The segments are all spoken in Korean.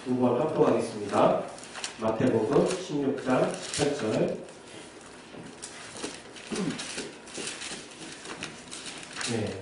두 번 합독하겠습니다. 마태복음 16장 18절. 네,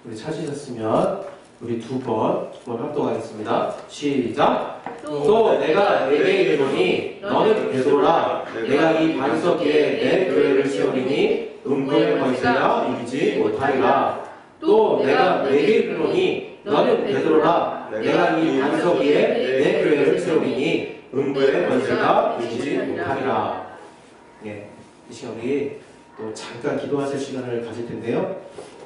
우리 찾으셨으면 우리 두 번 합독하겠습니다. 시작! 또 내가 내게 이르노니 너는 베드로라. 내가 이 반석 위에 내 교회를 세우리니 음부의 권세가 이기지 못하리라. 또 내가 내게 이르노니 너는 베드로라. 내가 이 반석 위에 내 교회를 세우리니 음부의 권세가 이기지 못하리라. 네, 이 시간 우리 또 잠깐 기도하실 시간을 가질 텐데요.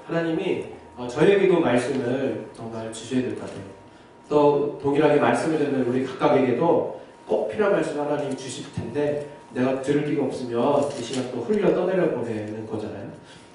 하나님이 저에게도 말씀을 정말 주셔야 될 것 같아요. 또 동일하게 말씀을 듣는 우리 각각에게도 꼭 필요한 말씀 하나님 주실 텐데 내가 들을 기가 없으면 이 시간 또 흘려 떠내려 보내는 거잖아요.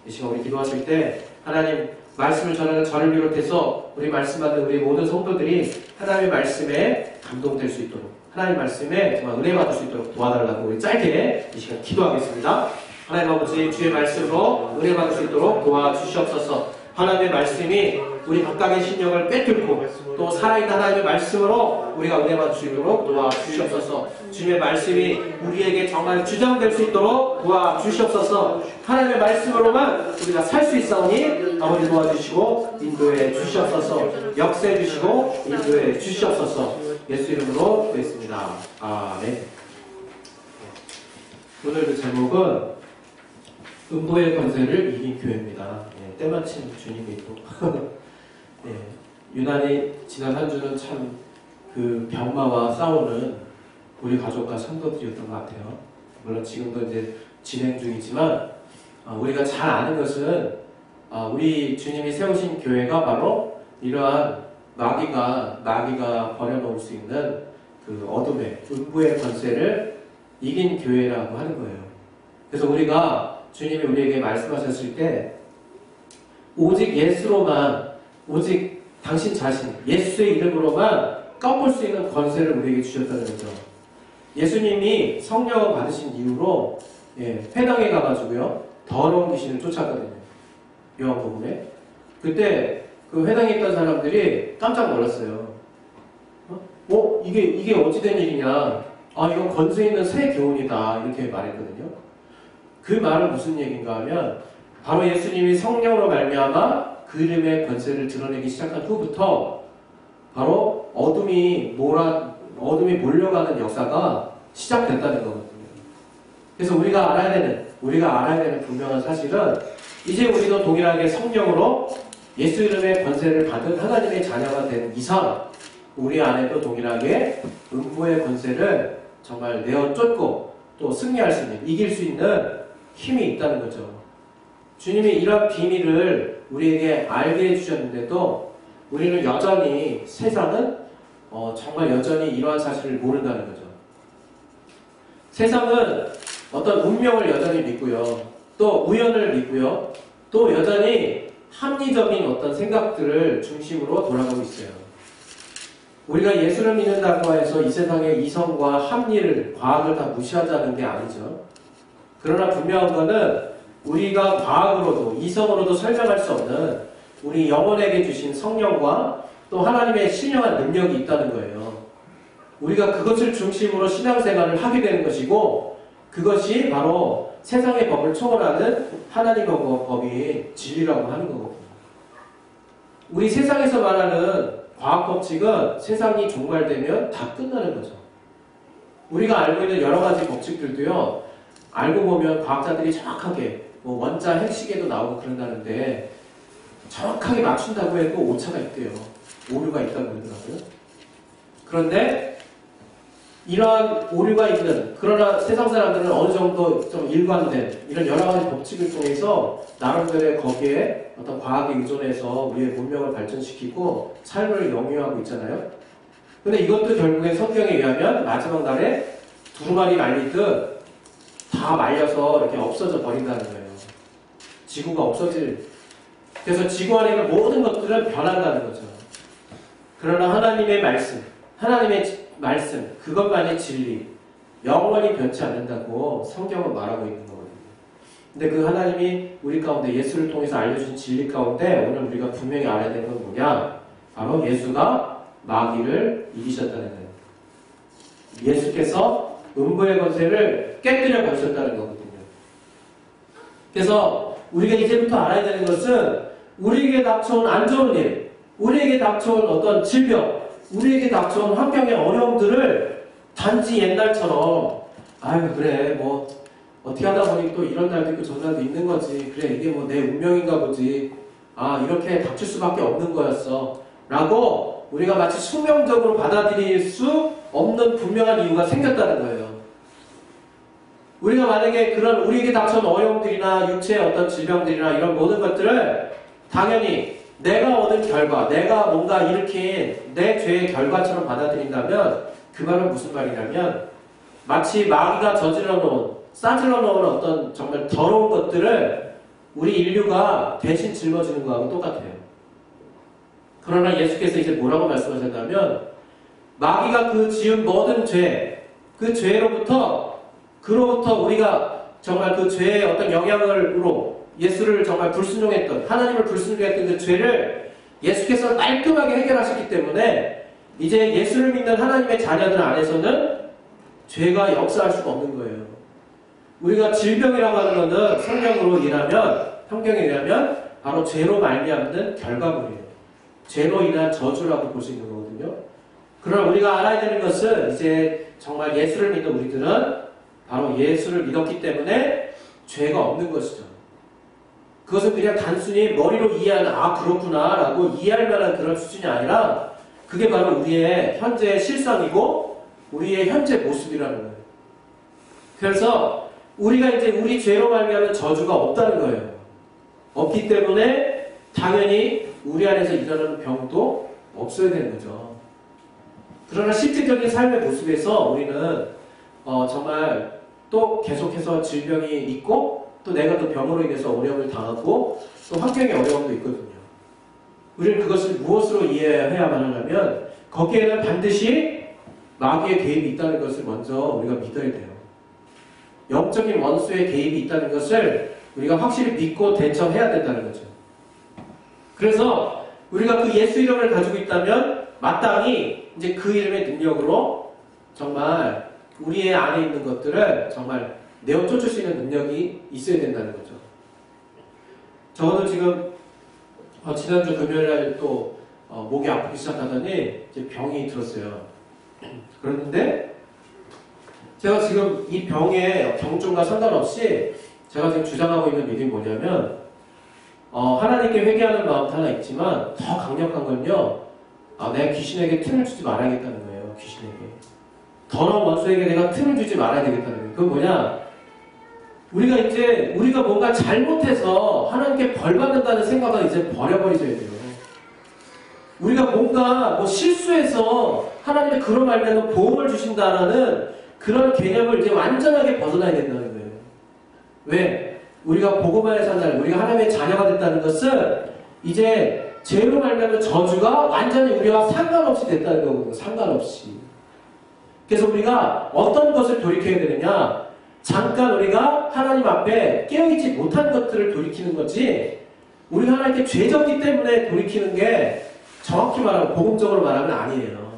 이 시간 우리 기도하실 때 하나님 말씀을 전하는 저를 비롯해서 우리 말씀 받는 우리 모든 성도들이 하나님의 말씀에 감동될 수 있도록 하나님 말씀에 정말 은혜 받을 수 있도록 도와달라고 우리 짧게 이 시간 기도하겠습니다. 하나님 아버지 주의 말씀으로 은혜 받을 수 있도록 도와주시옵소서. 하나님의 말씀이 우리 각각의 신령을 빼뚫고 또 살아있는 하나님의 말씀으로 우리가 은혜 받을 수 있도록 도와주시옵소서. 주님의 말씀이 우리에게 정말 주장될 수 있도록 도와주시옵소서. 하나님의 말씀으로만 우리가 살 수 있사오니 아버지 도와주시고 인도해 주시옵소서. 역사해 주시고 인도해 주시옵소서. 예수 이름으로 기도했습니다. 아멘. 오늘의 제목은 음부의 권세를 이긴 교회입니다. 네, 때마침 주님이 또 네, 유난히 지난 한 주는 참 그 병마와 싸우는 우리 가족과 성도들이었던 것 같아요. 물론 지금도 이제 진행 중이지만 우리가 잘 아는 것은 우리 주님이 세우신 교회가 바로 이러한 마귀가 버려놓을 수 있는 그 어둠의 음부의 권세를 이긴 교회라고 하는 거예요. 그래서 우리가 주님이 우리에게 말씀하셨을 때 오직 예수로만 오직 당신 자신 예수의 이름으로만 꺾을 수 있는 권세를 우리에게 주셨다는 거죠. 예수님이 성령을 받으신 이후로 회당에 가가지고요 더러운 귀신을 쫓았거든요. 요한복음에. 그때 그 회당에 있던 사람들이 깜짝 놀랐어요. 이게 어찌된 일이냐? 이건 권세 있는 새 교훈이다 이렇게 말했거든요. 그 말은 무슨 얘기인가 하면 바로 예수님이 성령으로 말미암아 그 이름의 권세를 드러내기 시작한 후부터 바로 어둠이 몰려가는 역사가 시작됐다는 거거든요. 그래서 우리가 알아야 되는 분명한 사실은 이제 우리도 동일하게 성령으로 예수 이름의 권세를 받은 하나님의 자녀가 된 이상 우리 안에도 동일하게 음부의 권세를 정말 내어 쫓고 또 승리할 수 있는 이길 수 있는 힘이 있다는 거죠. 주님이 이런 비밀을 우리에게 알게 해주셨는데도 우리는 여전히 세상은 정말 여전히 이러한 사실을 모른다는 거죠. 세상은 어떤 운명을 여전히 믿고요. 또 우연을 믿고요. 또 여전히 합리적인 어떤 생각들을 중심으로 돌아가고 있어요. 우리가 예수를 믿는다고 해서 이 세상의 이성과 합리를, 과학을 다 무시하자는 게 아니죠. 그러나 분명한 것은 우리가 과학으로도 이성으로도 설명할 수 없는 우리 영혼에게 주신 성령과 또 하나님의 신령한 능력이 있다는 거예요. 우리가 그것을 중심으로 신앙생활을 하게 되는 것이고 그것이 바로 세상의 법을 초월하는 하나님의 법인 진리라고 하는 거거든요. 우리 세상에서 말하는 과학 법칙은 세상이 종말되면 다 끝나는 거죠. 우리가 알고 있는 여러 가지 법칙들도요. 알고 보면 과학자들이 정확하게 원자 핵시계도 나오고 그런다는데 정확하게 맞춘다고 해도 오차가 있대요. 오류가 있다고 그러더라고요. 그런데 이러한 오류가 있는 그러나 세상 사람들은 어느 정도 좀 일관된 이런 여러 가지 법칙을 통해서 나름대로의 거기에 어떤 과학에 의존해서 우리의 문명을 발전시키고 삶을 영위하고 있잖아요. 근데 이것도 결국에 성경에 의하면 마지막 날에 두루마리 말리듯 다 말려서 이렇게 없어져 버린다는 거예요. 지구가 없어질. 그래서 지구 안에 있는 모든 것들은 변한다는 거죠. 그러나 하나님의 말씀, 그것만이 진리, 영원히 변치 않는다고 성경은 말하고 있는 거거든요. 근데 그 하나님이 우리 가운데 예수를 통해서 알려주신 진리 가운데 오늘 우리가 분명히 알아야 되는 건 뭐냐? 바로 예수가 마귀를 이기셨다는 거예요. 예수께서 음부의 권세를 깨뜨려 버리셨다는 거거든요. 그래서 우리가 이제부터 알아야 되는 것은 우리에게 닥쳐온 안 좋은 일, 우리에게 닥쳐온 어떤 질병, 우리에게 닥쳐온 환경의 어려움들을 단지 옛날처럼 아유 그래 뭐 어떻게 하다 보니 또 이런 날도 있고 저런 날도 있는 거지, 그래 이게 뭐 내 운명인가 보지, 아 이렇게 닥칠 수밖에 없는 거였어 라고 우리가 마치 숙명적으로 받아들일 수 없는 분명한 이유가 생겼다는 거예요. 우리가 만약에 그런 우리에게 닥쳐온 어려움들이나 육체의 어떤 질병들이나 이런 모든 것들을 당연히 내가 얻은 결과, 내가 뭔가 일으킨 내 죄의 결과처럼 받아들인다면 그 말은 무슨 말이냐면 마치 마귀가 저질러 놓은, 싸질러 놓은 어떤 정말 더러운 것들을 우리 인류가 대신 짊어지는 거하고 똑같아요. 그러나 예수께서 이제 뭐라고 말씀하셨냐면 마귀가 그 지은 모든 죄, 그 죄로부터 그로부터 우리가 정말 그 죄의 어떤 영향으로 예수를 정말 불순종했던, 하나님을 불순종했던 그 죄를 예수께서 깔끔하게 해결하셨기 때문에 이제 예수를 믿는 하나님의 자녀들 안에서는 죄가 역사할 수가 없는 거예요. 우리가 질병이라고 하는 것은 성경으로 일하면, 성경에 의하면 바로 죄로 말미암는 결과물이에요. 죄로 인한 저주라고 볼 수 있는 거거든요. 그러나 우리가 알아야 되는 것은 이제 정말 예수를 믿는 우리들은 바로 예수를 믿었기 때문에 죄가 없는 것이죠. 그것은 그냥 단순히 머리로 이해하는 아 그렇구나 라고 이해할 만한 그런 수준이 아니라 그게 바로 우리의 현재의 실상이고 우리의 현재 모습이라는 거예요. 그래서 우리가 이제 우리 죄로 말미암은 저주가 없다는 거예요. 없기 때문에 당연히 우리 안에서 일어나는 병도 없어야 되는 거죠. 그러나 실질적인 삶의 모습에서 우리는 정말 또 계속해서 질병이 있고 또 내가 또 병으로 인해서 어려움을 당하고 또 환경의 어려움도 있거든요. 우리는 그것을 무엇으로 이해해야만 하냐면 거기에는 반드시 마귀의 개입이 있다는 것을 먼저 우리가 믿어야 돼요. 영적인 원수의 개입이 있다는 것을 우리가 확실히 믿고 대처해야 된다는 거죠. 그래서 우리가 그 예수 이름을 가지고 있다면 마땅히 이제 그 이름의 능력으로 정말 우리의 안에 있는 것들을 정말 내어 쫓을 수 있는 능력이 있어야 된다는 거죠. 저도 지금 지난주 금요일날 또 목이 아프기 시작하더니 이제 병이 들었어요. 그런데 제가 지금 이 병의 경중과 상관없이 제가 지금 주장하고 있는 믿음이 뭐냐면 하나님께 회개하는 마음도 하나 있지만 더 강력한 건요, 내가 귀신에게 틈을 주지 말아야겠다는 거예요. 귀신에게 더러운 원수에게 내가 틈을 주지 말아야 되겠다는 거예요. 그건 뭐냐, 우리가 뭔가 잘못해서 하나님께 벌 받는다는 생각은 이제 버려버리셔야 돼요. 우리가 뭔가 실수해서 하나님의 그런 말에는 보험을 주신다라는 그런 개념을 이제 완전하게 벗어나야 된다는 거예요. 왜? 우리가 복음 안에 산다는, 우리가 하나님의 자녀가 됐다는 것은 이제 죄로 말미암은 저주가 완전히 우리와 상관없이 됐다는 거거든요. 상관없이. 그래서 우리가 어떤 것을 돌이켜야 되느냐, 잠깐 우리가 하나님 앞에 깨어있지 못한 것들을 돌이키는 거지, 우리가 하나님께 죄졌기 때문에 돌이키는 게 정확히 말하면, 복음적으로 말하면 아니에요.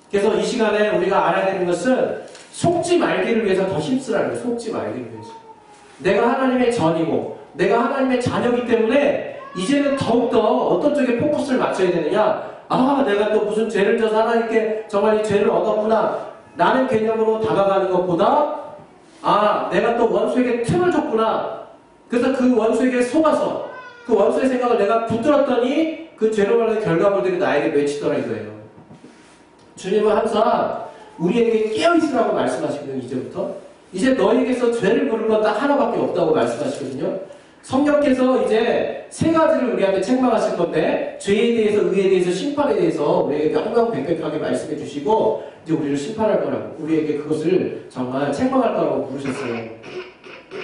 그래서 이 시간에 우리가 알아야 되는 것은 속지 말기를 위해서 더 힘쓰라는 거예요. 속지 말기를 위해서. 내가 하나님의 전이고 내가 하나님의 자녀이기 때문에 이제는 더욱더 어떤 쪽에 포커스를 맞춰야 되느냐, 내가 또 무슨 죄를 져서 하나님께 정말 이 죄를 얻었구나 라는 개념으로 다가가는 것보다 내가 또 원수에게 틈을 줬구나, 그래서 그 원수에게 속아서 그 원수의 생각을 내가 붙들었더니 그 죄로 말하는 결과물들이 나에게 맺히더라 이거예요. 주님은 항상 우리에게 깨어있으라고 말씀하시거든요. 이제 너에게서 죄를 부를 건 딱 하나밖에 없다고 말씀하시거든요. 성령께서 이제 세 가지를 우리한테 책망하실 건데, 죄에 대해서, 의에 대해서, 심판에 대해서 우리에게 명명백백하게 말씀해 주시고 이제 우리를 심판할 거라고, 우리에게 그것을 정말 책망할 거라고 부르셨어요.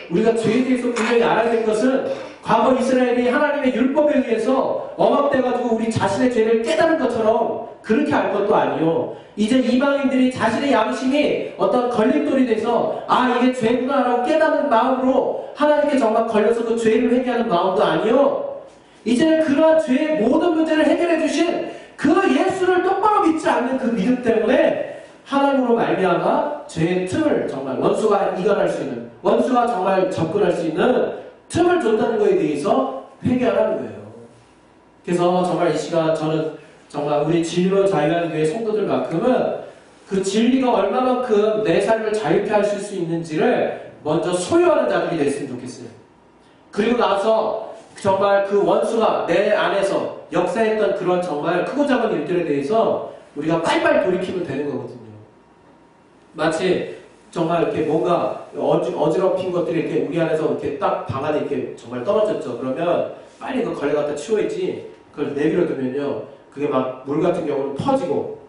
우리가 죄에 대해서 분명히 알아야 될 것은 과거 이스라엘이 하나님의 율법에 의해서 억압돼가지고 우리 자신의 죄를 깨달은 것처럼 그렇게 알 것도 아니요, 이제 이방인들이 자신의 양심이 어떤 걸림돌이 돼서 이게 죄구나라고 깨닫는 마음으로 하나님께 정말 걸려서 그 죄를 회개하는 마음도 아니요, 이제는 그러한 죄의 모든 문제를 해결해 주신 그 예수를 똑바로 믿지 않는 그 믿음 때문에 하나님으로 말미암아 죄의 틈을 정말 원수가 이겨낼 수 있는, 원수가 정말 접근할 수 있는 틈을 줬다는 것에 대해서 회개하라는 거예요. 그래서 정말 이 시간 저는 정말 우리 진리로 자유하는 교회 성도들만큼은 그 진리가 얼마만큼 내 삶을 자유케 하실 수 있는지를 먼저 소유하는 자들이 됐으면 좋겠어요. 그리고 나서 정말 그 원수가 내 안에서 역사했던 그런 정말 크고 작은 일들에 대해서 우리가 빨리빨리 돌이키면 되는 거거든요. 마치 정말 이렇게 뭔가 어지럽힌 것들이 이렇게 우리 안에서 이렇게 딱 방 안에 이렇게 정말 떨어졌죠. 그러면 빨리 그 걸레 갖다 치워야지. 그걸 내버려두면요, 그게 막 물 같은 경우는 퍼지고,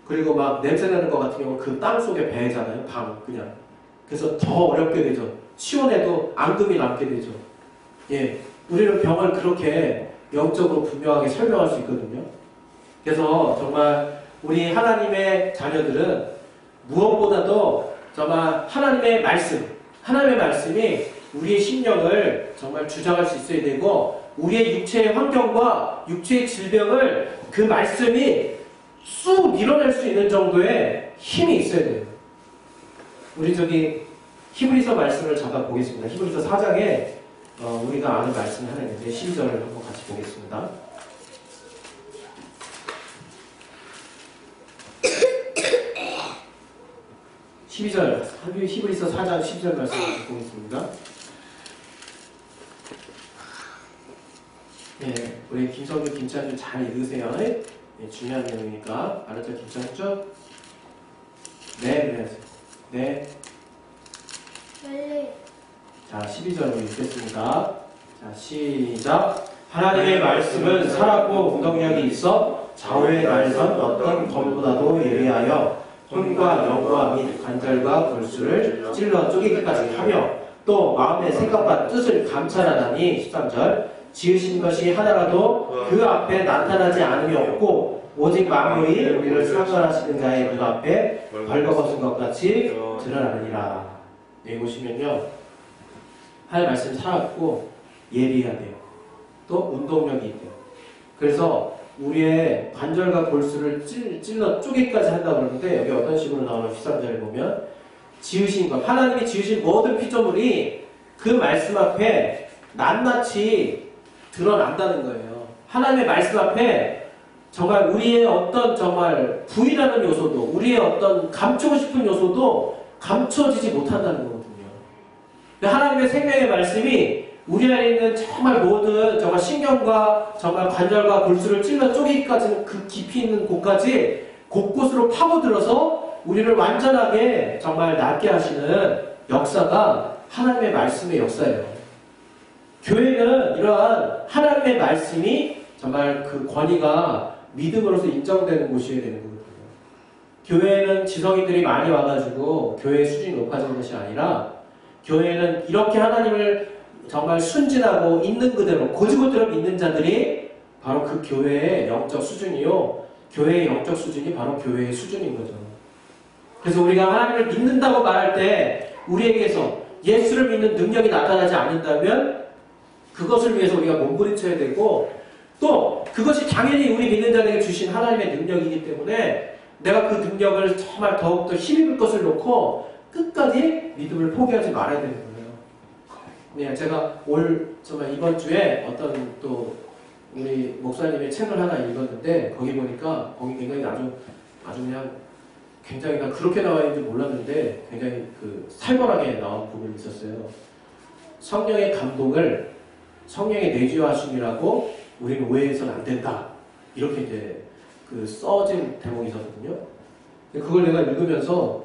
그리고 막 냄새나는 것 같은 경우는 그 땅 속에 배잖아요. 그냥. 그래서 더 어렵게 되죠. 치워내도 앙금이 남게 되죠. 예, 우리는 병을 그렇게 영적으로 분명하게 설명할 수 있거든요. 그래서 정말 우리 하나님의 자녀들은 무엇보다도 정말 하나님의 말씀이 우리의 심령을 정말 주장할 수 있어야 되고, 우리의 육체의 환경과 육체의 질병을 그 말씀이 쑥 밀어낼 수 있는 정도의 힘이 있어야 돼요. 우리 히브리서 말씀을 잠깐 보겠습니다. 히브리서 4장에 우리가 아는 말씀이 하나 있는데 12절을 한번 같이 보겠습니다. 히브리서 4장 12절 말씀 보겠습니다. 네, 우리 김성규, 김찬준 잘 읽으세요. 네, 중요한 내용이니까. 알았죠, 김찬준? 네, 그래야죠. 네. 자, 12절로 읽겠습니다. 자, 시작. 하나님의 말씀은 살았고 운동력이 있어 좌우의 날선 어떤 검보다도 예리하여 혼과 영과 및 관절과 골수를 찔러 쪼개기까지 하며 또 마음의 생각과 뜻을 감찰하다니. 13절. 지으신 것이 하나라도 그 앞에 나타나지 않음이 없고 오직 만물이 우리를 상관하시는 자의 눈 앞에 벌거벗은 것 같이 드러나느니라. 여기 보시면요, 하나님의 말씀이 살았고 예리하대요. 또 운동력이 있대요. 그래서 우리의 관절과 골수를 찔러 쪼개기까지 한다고 그러는데, 여기 어떤 식으로 나오는 13절에 보면 지으신 것, 하나님이 지으신 모든 피조물이 그 말씀 앞에 낱낱이 드러난다는 거예요. 하나님의 말씀 앞에 정말 우리의 어떤 정말 부인하는 요소도, 우리의 어떤 감추고 싶은 요소도 감춰지지 못한다는 거거든요. 하나님의 생명의 말씀이 우리 안에 있는 정말 모든 정말 신경과 정말 관절과 골수를 찔러 쪼개기까지는 그 깊이 있는 곳까지 곳곳으로 파고들어서 우리를 완전하게 정말 낫게 하시는 역사가 하나님의 말씀의 역사예요. 교회는 이러한 하나님의 말씀이 정말 그 권위가 믿음으로서 인정되는 곳이어야 되는 거거든요. 교회에는 지성인들이 많이 와가지고 교회의 수준이 높아지는 것이 아니라, 교회는 이렇게 하나님을 정말 순진하고 있는 그대로 고지고대로 믿는 자들이 바로 그 교회의 영적 수준이요, 교회의 영적 수준이 바로 교회의 수준인 거죠. 그래서 우리가 하나님을 믿는다고 말할 때 우리에게서 예수를 믿는 능력이 나타나지 않는다면 그것을 위해서 우리가 몸부림쳐야 되고, 또 그것이 당연히 우리 믿는 자에게 주신 하나님의 능력이기 때문에 내가 그 능력을 정말 더욱더 힘입을 것을 놓고 끝까지 믿음을 포기하지 말아야 되는 거예요. 네, 제가 정말 이번 주에 어떤 또 우리 목사님의 책을 하나 읽었는데, 거기 보니까 거기 굉장히 아주 그냥 굉장히 그렇게 나와 있는지 몰랐는데 굉장히 살벌하게 나온 부분이 있었어요. 성령의 감동을 성령의 내주하심이라고 우리는 오해해서는 안 된다. 이렇게 이제 써진 대목이 있었거든요. 그걸 내가 읽으면서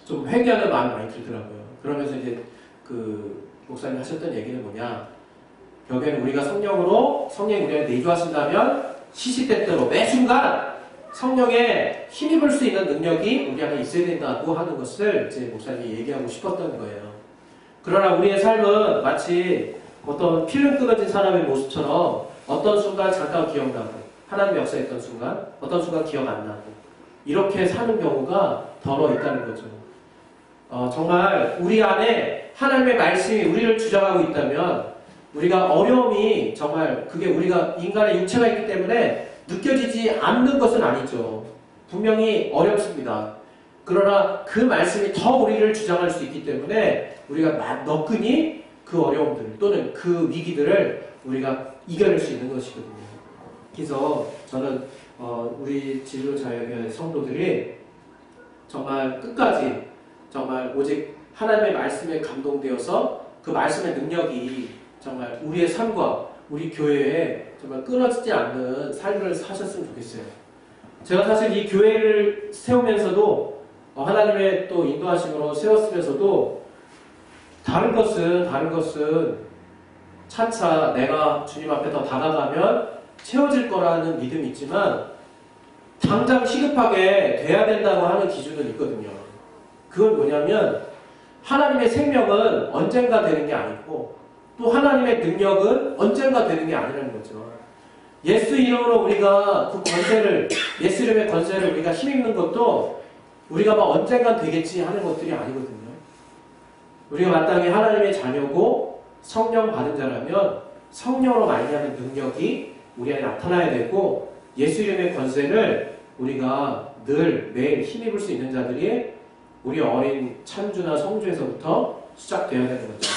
좀 회개하는 마음이 많이 들더라고요. 그러면서 이제 목사님 하셨던 얘기는 뭐냐, 결국에는 우리가 성령이 우리가 내주하신다면 시시때때로 매 순간 성령에 힘입을 수 있는 능력이 우리 안에 있어야 된다고 하는 것을 이제 목사님이 얘기하고 싶었던 거예요. 그러나 우리의 삶은 마치 어떤 필름 끊어진 사람의 모습처럼 어떤 순간 잠깐 기억나고, 하나님 역사했던 순간, 어떤 순간 기억 안 나고, 이렇게 사는 경우가 더러 있다는 거죠. 정말 우리 안에 하나님의 말씀이 우리를 주장하고 있다면, 우리가 어려움이 정말 그게 우리가 인간의 육체가 있기 때문에 느껴지지 않는 것은 아니죠. 분명히 어렵습니다. 그러나 그 말씀이 더 우리를 주장할 수 있기 때문에 우리가 너끈히 그 어려움들 또는 그 위기들을 우리가 이겨낼 수 있는 것이거든요. 그래서 저는 우리 진로자유교회 성도들이 정말 끝까지 정말 오직 하나님의 말씀에 감동되어서 그 말씀의 능력이 정말 우리의 삶과 우리 교회에 정말 끊어지지 않는 삶을 사셨으면 좋겠어요. 제가 사실 이 교회를 세우면서도 하나님의 또 인도하심으로 세웠으면서도 다른 것은 차차 내가 주님 앞에 더 다가가면 채워질 거라는 믿음이 있지만 당장 시급하게 돼야 된다고 하는 기준은 있거든요. 그건 뭐냐면 하나님의 생명은 언젠가 되는 게 아니고 또 하나님의 능력은 언젠가 되는 게 아니라는 거죠. 예수 이름으로 우리가 그 권세를, 예수 이름의 권세를 우리가 힘입는 것도 우리가 막 언젠간 되겠지 하는 것들이 아니거든요. 우리가 마땅히 하나님의 자녀고 성령 받은 자라면 성령으로 말미암은 능력이 우리 안에 나타나야 되고 예수 이름의 권세를 우리가 늘 매일 힘입을 수 있는 자들이 우리 어린 찬주나 성주에서부터 시작되어야 되는 거죠.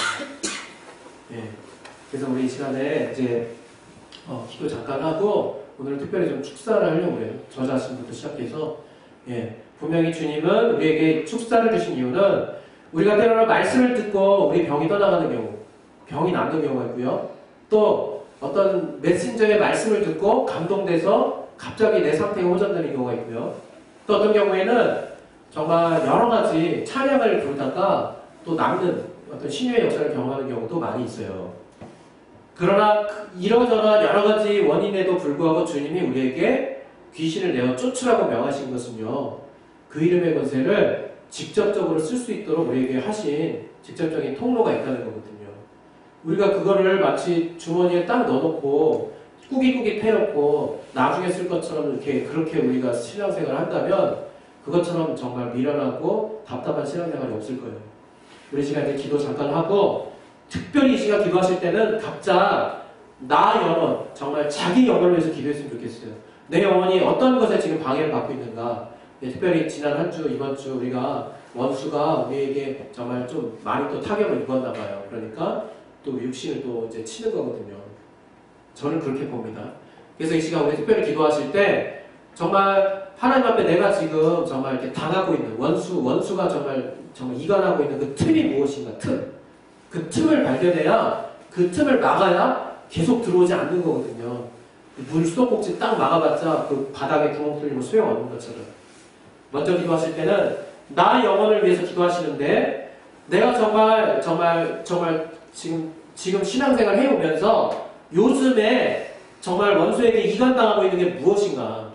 예. 그래서 우리 이 시간에 이제 기도 잠깐 하고 오늘 특별히 좀 축사를 하려고 해요. 저 자신부터 시작해서 분명히 주님은 우리에게 축사를 주신 이유는 우리가 때로는 말씀을 듣고 우리 병이 떠나가는 경우, 병이 남는 경우가 있고요. 또 어떤 메신저의 말씀을 듣고 감동돼서 갑자기 내 상태가 호전되는 경우가 있고요. 또 어떤 경우에는 정말 여러 가지 찬양을 부르다가 또 남는 어떤 신유의 역사를 경험하는 경우도 많이 있어요. 그러나 이러저러한 여러 가지 원인에도 불구하고 주님이 우리에게 귀신을 내어 쫓으라고 명하신 것은요. 그 이름의 권세를 직접적으로 쓸 수 있도록 우리에게 하신 직접적인 통로가 있다는 거거든요. 우리가 그거를 마치 주머니에 딱 넣어놓고 꾸깃꾸깃 해놓고 나중에 쓸 것처럼 그렇게 우리가 신앙생활을 한다면 그것처럼 정말 미련하고 답답한 신앙생활이 없을 거예요. 우리 시간에 기도 잠깐 하고 특별히 이 시간 기도하실 때는 각자 나 영혼, 정말 자기 영혼을 위해서 기도했으면 좋겠어요. 내 영혼이 어떤 것에 지금 방해를 받고 있는가. 특별히 지난 한 주, 이번 주 우리가 원수가 우리에게 정말 좀 많이 또 타격을 입었나 봐요. 그러니까 또 육신을 또 이제 치는 거거든요. 저는 그렇게 봅니다. 그래서 이 시간 우리 특별히 기도하실 때 정말 하나님 앞에 내가 지금 정말 이렇게 당하고 있는 원수가 정말 이간하고 있는 그 틈이 무엇인가, 그 틈을 발견해야 그 틈을 막아야 계속 들어오지 않는 거거든요. 물 수도꼭지 딱 막아봤자 그 바닥에 구멍 뚫리면 소용없는 것처럼. 먼저 기도하실 때는 나 영혼을 위해서 기도하시는데 내가 정말 지금 신앙생활 해오면서 요즘에 정말 원수에게 이간당하고 있는 게 무엇인가,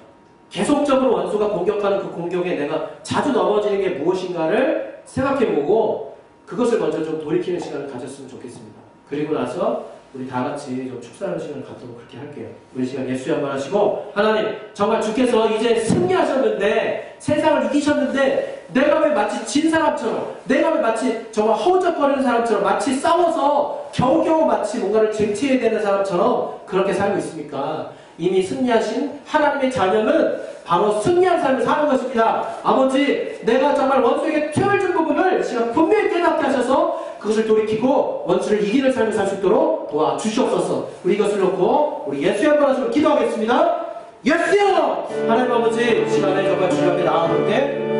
계속적으로 원수가 공격하는 그 공격에 내가 자주 넘어지는 게 무엇인가를 생각해보고 그것을 먼저 좀 돌이키는 시간을 가졌으면 좋겠습니다. 그리고 나서 우리 다 같이 좀 축사하는 시간을 갖도록 그렇게 할게요. 우리 시간 예수의 한번 하시고, 하나님 정말 주께서 이제 승리하셨는데, 세상을 이기셨는데 내가 왜 마치 진 사람처럼, 내가 왜 마치 정말 허우적거리는 사람처럼, 마치 싸워서 겨우겨우 마치 뭔가를 쟁취해야 되는 사람처럼 그렇게 살고 있습니까? 이미 승리하신 하나님의 자녀는 바로 승리한 삶을 사는 것입니다. 아버지, 내가 정말 원수에게 틈을 준 부분을 지금 분명히 깨닫게 하셔서 그것을 돌이키고 원수를 이기는 삶을 살 수 있도록 도와주시옵소서. 우리 이것을 놓고 우리 예수의 한 번 하시고 기도하겠습니다. 예수여! 하나님 아버지, 시간에 정말 주님 앞에 나아올 때